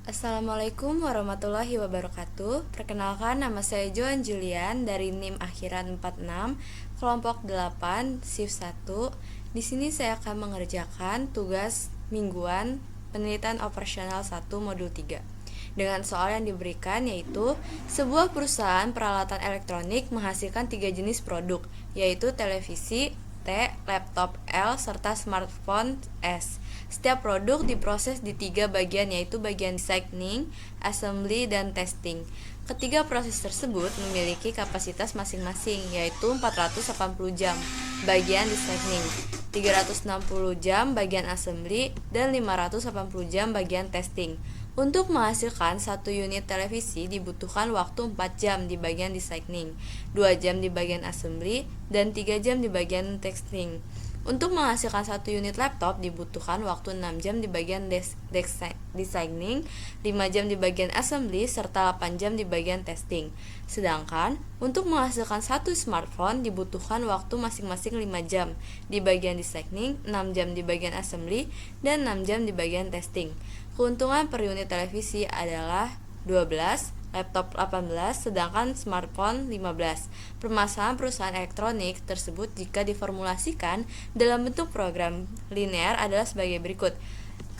Assalamualaikum warahmatullahi wabarakatuh. Perkenalkan, nama saya Joan Julian dari NIM akhiran 46, kelompok 8, shift 1. Di sini saya akan mengerjakan tugas mingguan penelitian operasional 1 modul 3. Dengan soal yang diberikan yaitu sebuah perusahaan peralatan elektronik menghasilkan 3 jenis produk, yaitu televisi T, laptop L, serta smartphone S. Setiap produk diproses di 3 bagian, yaitu bagian designing, assembly, dan testing. Ketiga proses tersebut memiliki kapasitas masing-masing, yaitu 480 jam bagian designing, 360 jam bagian assembly, dan 580 jam bagian testing. Untuk menghasilkan 1 unit televisi dibutuhkan waktu 4 jam di bagian designing, 2 jam di bagian assembly, dan 3 jam di bagian testing. Untuk menghasilkan 1 unit laptop dibutuhkan waktu 6 jam di bagian designing, 5 jam di bagian assembly, serta 8 jam di bagian testing. Sedangkan untuk menghasilkan 1 smartphone dibutuhkan waktu masing-masing 5 jam di bagian designing, 6 jam di bagian assembly, dan 6 jam di bagian testing. Keuntungan per unit televisi adalah 12, laptop 18, sedangkan smartphone 15. Permasalahan perusahaan elektronik tersebut jika diformulasikan dalam bentuk program linear adalah sebagai berikut.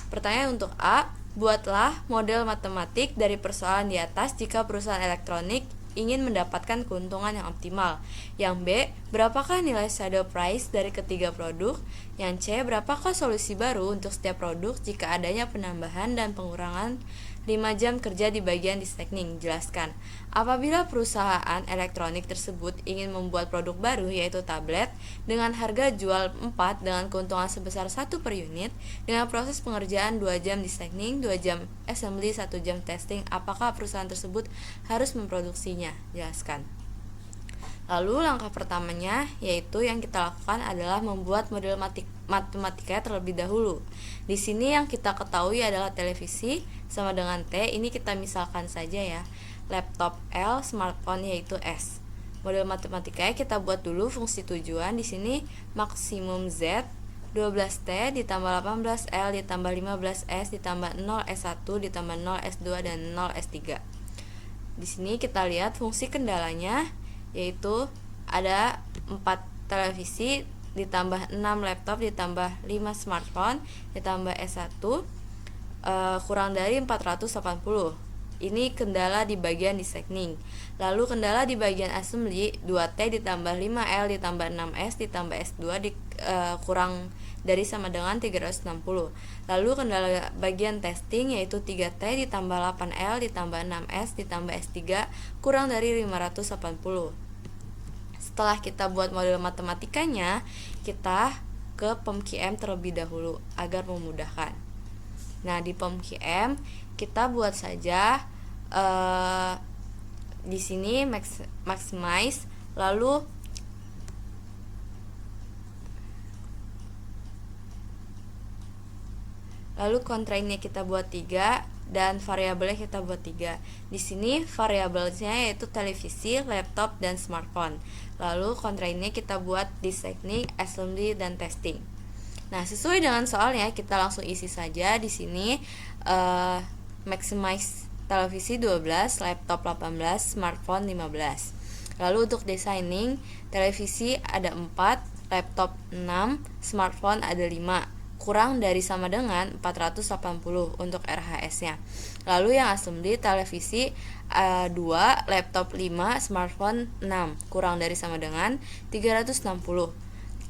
Pertanyaan untuk A, buatlah model matematik dari persoalan di atas jika perusahaan elektronik ingin mendapatkan keuntungan yang optimal. Yang B, berapakah nilai shadow price dari ketiga produk? Yang C, berapakah solusi baru untuk setiap produk jika adanya penambahan dan pengurangan 5 jam kerja di bagian designing? Jelaskan. Apabila perusahaan elektronik tersebut ingin membuat produk baru yaitu tablet dengan harga jual 4 dengan keuntungan sebesar 1 per unit dengan proses pengerjaan 2 jam designing, 2 jam assembly, 1 jam testing, apakah perusahaan tersebut harus memproduksinya? Jelaskan. Lalu langkah pertamanya yaitu yang kita lakukan adalah membuat model matematika terlebih dahulu. Di sini yang kita ketahui adalah televisi sama dengan T, ini kita misalkan saja ya. Laptop L, smartphone yaitu S. Model matematikanya kita buat dulu fungsi tujuan. Di sini maksimum Z 12T ditambah 18L ditambah 15S ditambah 0S1 ditambah 0S2 dan 0S3. Di sini kita lihat fungsi kendalanya yaitu ada 4 televisi ditambah 6 laptop ditambah 5 smartphone ditambah S1 kurang dari 480. Ini kendala di bagian designing. Lalu kendala di bagian assembly 2T ditambah 5L ditambah 6S ditambah S2 kurang dari sama dengan 360. Lalu kendala bagian testing yaitu 3T ditambah 8L ditambah 6S ditambah S3 kurang dari 580. Setelah kita buat model matematikanya, kita ke POM-QM terlebih dahulu agar memudahkan. Nah, di POM-QM kita buat saja di sini maximize, lalu constraint-nya kita buat 3 dan variabelnya kita buat 3. Di sini variabelnya yaitu televisi, laptop, dan smartphone. Lalu constraint-nya kita buat designing, assembly, dan testing. Nah, sesuai dengan soalnya kita langsung isi saja di sini maximize televisi 12, laptop 18, smartphone 15. Lalu untuk designing, televisi ada 4, laptop 6, smartphone ada 5. Kurang dari sama dengan 480 untuk RHS-nya. Lalu yang assembly, televisi 2, laptop 5, smartphone 6, kurang dari sama dengan 360.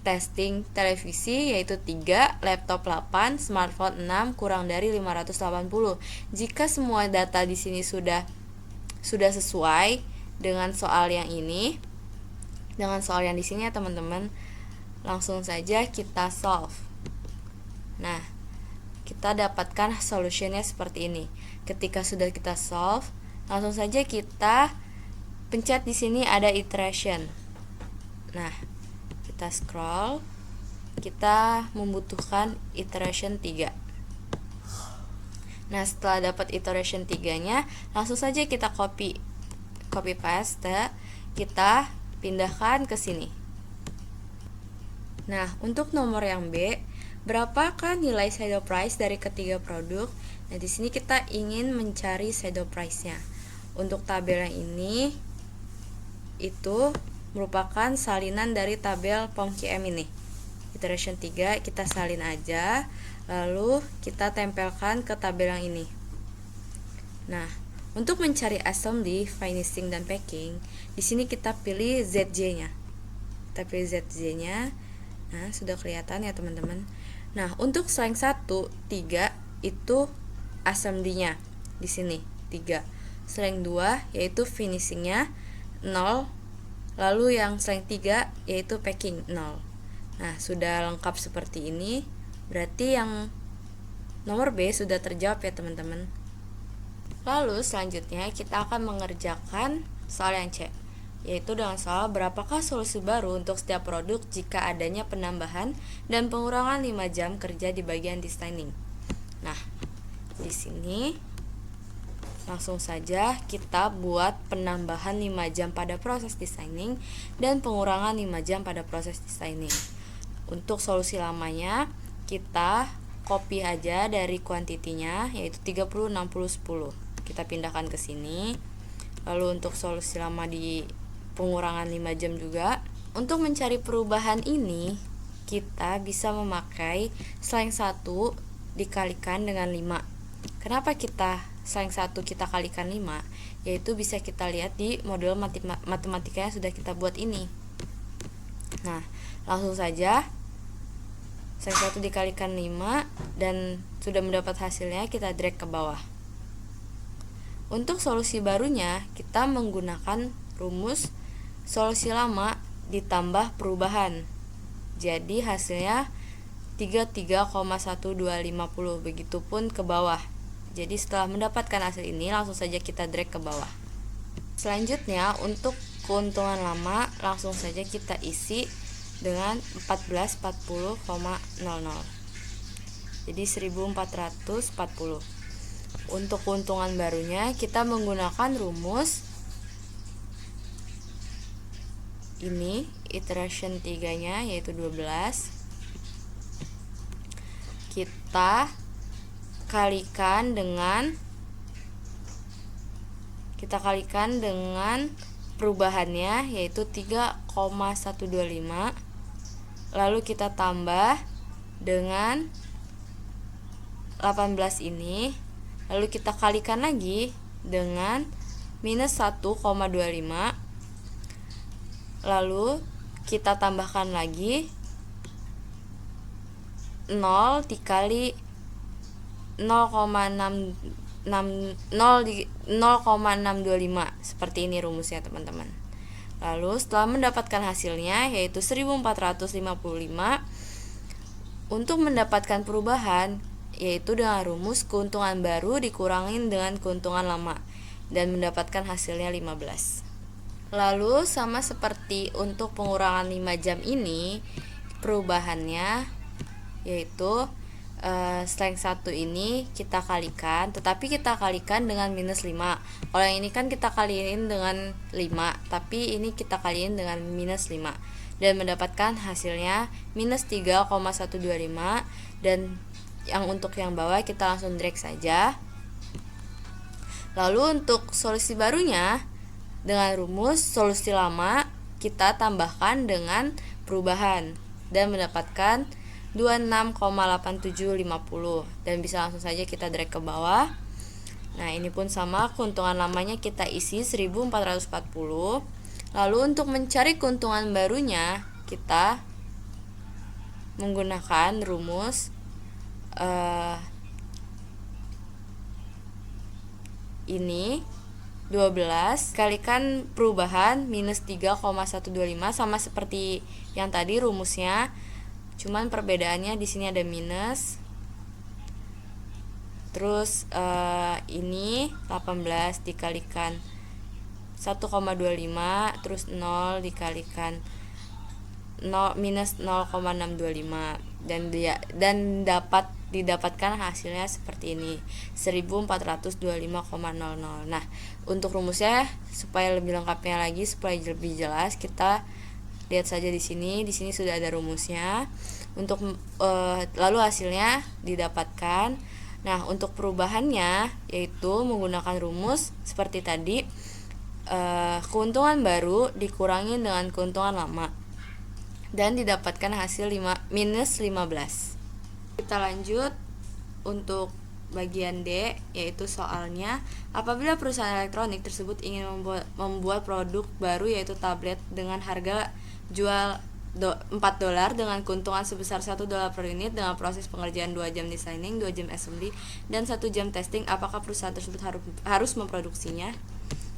Testing televisi yaitu 3, laptop 8, smartphone 6, kurang dari 580. Jika semua data di sini sudah sesuai dengan soal yang ini, dengan soal yang di sini ya teman-teman, langsung saja kita solve. Nah, kita dapatkan solutionnya seperti ini. Ketika sudah kita solve, langsung saja kita pencet di sini ada iteration. Nah, kita scroll, kita membutuhkan iteration 3. Nah, setelah dapat iteration 3-nya, langsung saja kita copy paste, kita pindahkan ke sini. Nah, untuk nomor yang B, berapakah nilai shadow price dari ketiga produk? Nah, di sini kita ingin mencari shadow price-nya. Untuk tabel yang ini itu merupakan salinan dari tabel POM-QM ini. Iteration 3 kita salin aja, lalu kita tempelkan ke tabel yang ini. Nah, untuk mencari assembly, finishing, dan packing, di sini kita pilih ZJ-nya. Kita pilih ZJ-nya. Nah, sudah kelihatan ya teman-teman. Nah, untuk slang 1, 3 itu assembly-nya di sini 3. Slang 2 yaitu finishing-nya 0. Lalu yang slang 3 yaitu packing 0. Nah, sudah lengkap seperti ini. Berarti yang nomor B sudah terjawab ya teman-teman. Lalu selanjutnya kita akan mengerjakan soal yang C, yaitu dengan soal berapakah solusi baru untuk setiap produk jika adanya penambahan dan pengurangan 5 jam kerja di bagian designing. Nah, di sini langsung saja kita buat penambahan 5 jam pada proses designing dan pengurangan 5 jam pada proses designing. Untuk solusi lamanya kita copy aja dari kuantitinya, yaitu 30, 60, 10. Kita pindahkan ke sini. Lalu untuk solusi lama di pengurangan 5 jam juga. Untuk mencari perubahan ini, kita bisa memakai slang 1 dikalikan dengan 5. Kenapa kita slang 1 kita kalikan 5? Yaitu bisa kita lihat di model matematika yang sudah kita buat ini. Nah, langsung saja slang 1 dikalikan 5 dan sudah mendapat hasilnya, kita drag ke bawah. Untuk solusi barunya, kita menggunakan rumus solusi lama ditambah perubahan. Jadi hasilnya 33,1250, begitupun ke bawah. Jadi setelah mendapatkan hasil ini, langsung saja kita drag ke bawah. Selanjutnya, untuk keuntungan lama, langsung saja kita isi dengan 1440,00. Jadi 1440. Untuk keuntungan barunya, kita menggunakan rumus ini, iteration 3-nya yaitu 12. Kita kalikan dengan perubahannya yaitu 3,125. Lalu kita tambah dengan 18 ini. Lalu kita kalikan lagi dengan minus 1,25. Lalu kita tambahkan lagi 0 dikali 0,625. Seperti ini rumusnya teman-teman. Lalu setelah mendapatkan hasilnya yaitu 1455, untuk mendapatkan perubahan yaitu dengan rumus keuntungan baru dikurangin dengan keuntungan lama dan mendapatkan hasilnya 15. Lalu sama seperti untuk pengurangan 5 jam ini, perubahannya yaitu slang 1 ini kita kalikan, tetapi kita kalikan dengan minus 5. Kalau yang ini kan kita kaliin dengan 5, tapi ini kita kaliin dengan minus 5 dan mendapatkan hasilnya minus 3,125. Dan yang untuk yang bawah kita langsung drag saja. Lalu untuk solusi barunya, dengan rumus solusi lama kita tambahkan dengan perubahan dan mendapatkan 26,8750, dan bisa langsung saja kita drag ke bawah. Nah, ini pun sama, keuntungan lamanya kita isi 1440. Lalu untuk mencari keuntungan barunya, kita menggunakan rumus ini 12 kalikan perubahan minus 3,125, sama seperti yang tadi rumusnya, cuman perbedaannya di sini ada minus. Terus ini 18 dikalikan 1,25, terus 0 dikalikan 0 minus 0,625, dan didapatkan hasilnya seperti ini, 1425,00. Nah, untuk rumusnya supaya lebih lengkapnya lagi, supaya lebih jelas, kita lihat saja di sini. Di sini sudah ada rumusnya. Lalu hasilnya didapatkan. Nah, untuk perubahannya yaitu menggunakan rumus seperti tadi, keuntungan baru dikurangi dengan keuntungan lama dan didapatkan hasil minus 15. Kita lanjut untuk bagian D, yaitu soalnya apabila perusahaan elektronik tersebut ingin membuat produk baru yaitu tablet dengan harga jual $4 dengan keuntungan sebesar $1 per unit dengan proses pengerjaan 2 jam designing, 2 jam assembly, dan 1 jam testing, apakah perusahaan tersebut harus memproduksinya?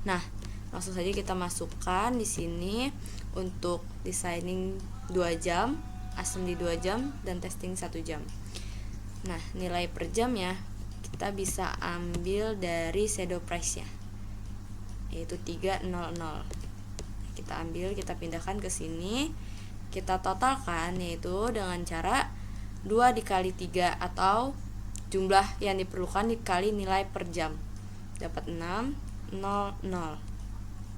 Nah, langsung saja kita masukkan di sini untuk designing 2 jam, assembly 2 jam, dan testing 1 jam. Nah, nilai per jamnya kita bisa ambil dari shadow price-nya, yaitu 300. Kita ambil, kita pindahkan ke sini, kita totalkan, yaitu dengan cara 2 dikali 3 atau jumlah yang diperlukan dikali nilai per jam, dapat 600.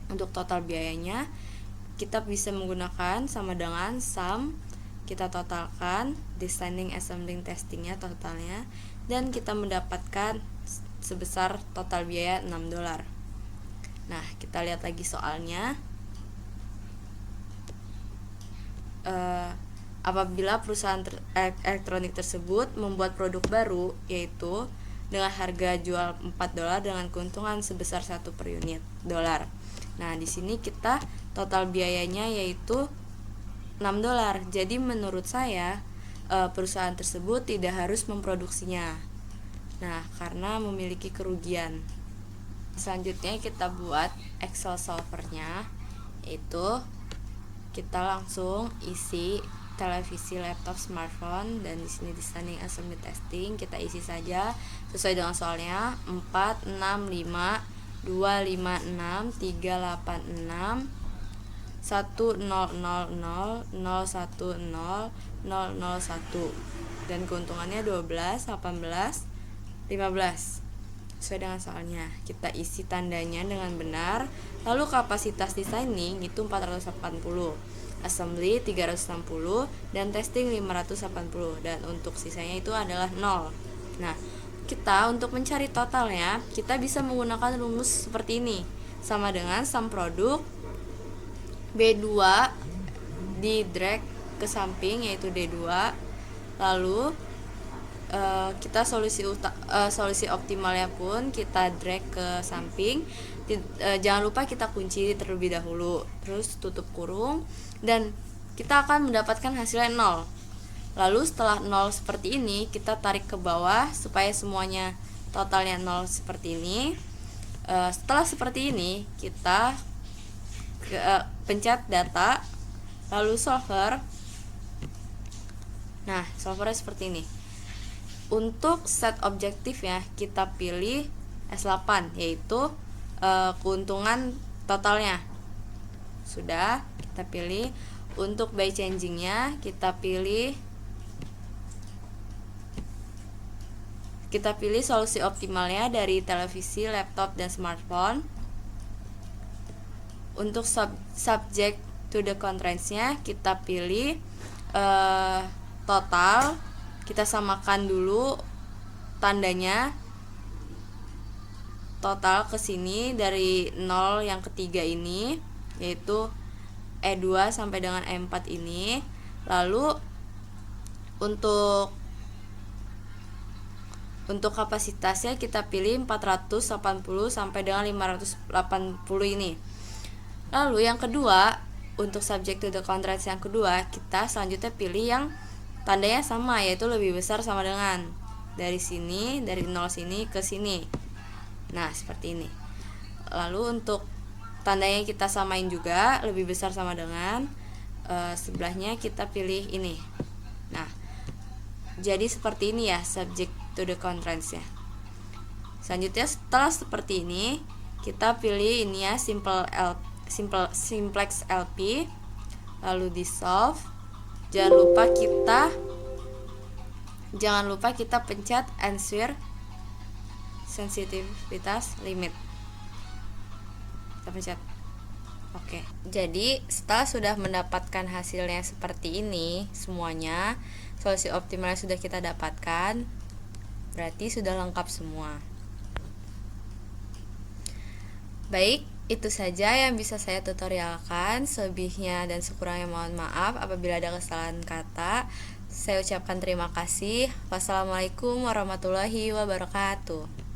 Untuk total biayanya kita bisa menggunakan sama dengan sum, kita totalkan designing, assembling, testingnya totalnya, dan kita mendapatkan sebesar total biaya $6. Nah, kita lihat lagi soalnya. Apabila perusahaan elektronik tersebut membuat produk baru yaitu dengan harga jual $4 dengan keuntungan sebesar 1 per unit dolar. Nah, di sini kita total biayanya yaitu $6. Jadi menurut saya perusahaan tersebut tidak harus memproduksinya. Nah, karena memiliki kerugian. Selanjutnya kita buat Excel solvernya, yaitu kita langsung isi televisi, laptop, smartphone, dan di sini designing, assembly, testing kita isi saja sesuai dengan soalnya 4, 6, 5, 2, 5, 6, 3, 8, 6, 1, 0, 0, 0, 0, 1, 0, 0, 1, dan keuntungannya 12, 18, 15 sesuai dengan soalnya. Kita isi tandanya dengan benar. Lalu kapasitas designing itu 480, assembly 360, dan testing 580, dan untuk sisanya itu adalah 0. Nah, kita untuk mencari totalnya kita bisa menggunakan rumus seperti ini, sama dengan sum produk B2 di drag ke samping yaitu D2, lalu kita solusi optimalnya pun kita drag ke samping. Jangan lupa kita kunci terlebih dahulu, terus tutup kurung, dan kita akan mendapatkan hasilnya 0. Lalu setelah 0 seperti ini, kita tarik ke bawah supaya semuanya totalnya 0 seperti ini. Setelah seperti ini, kita pencet data, lalu solver. Nah, solvernya seperti ini. Untuk set objektifnya kita pilih S8, yaitu keuntungan totalnya. Sudah, kita pilih. Untuk by changingnya kita pilih solusi optimalnya dari televisi, laptop, dan smartphone. Untuk subject to the constraints-nya kita pilih total. Kita samakan dulu tandanya total ke sini dari 0 yang ketiga ini, yaitu E2 sampai dengan E4 ini. Lalu untuk kapasitasnya kita pilih 480 sampai dengan 580 ini. Lalu yang kedua, untuk subject to the contrast yang kedua, kita selanjutnya pilih yang tandanya sama, yaitu lebih besar sama dengan dari sini, dari 0 sini ke sini. Nah, seperti ini. Lalu untuk tandanya kita samain juga, lebih besar sama dengan, sebelahnya kita pilih ini. Nah, jadi seperti ini ya subject to the contrast-nya. Selanjutnya setelah seperti ini, kita pilih ini ya simplex LP, lalu di solve. Jangan lupa kita pencet answer sensitivitas limit. Kita pencet. Oke. Jadi setelah sudah mendapatkan hasilnya seperti ini semuanya, solusi optimal yang sudah kita dapatkan. Berarti sudah lengkap semua. Baik, itu saja yang bisa saya tutorialkan. Selebihnya dan sekurangnya mohon maaf apabila ada kesalahan kata. Saya ucapkan terima kasih. Wassalamualaikum warahmatullahi wabarakatuh.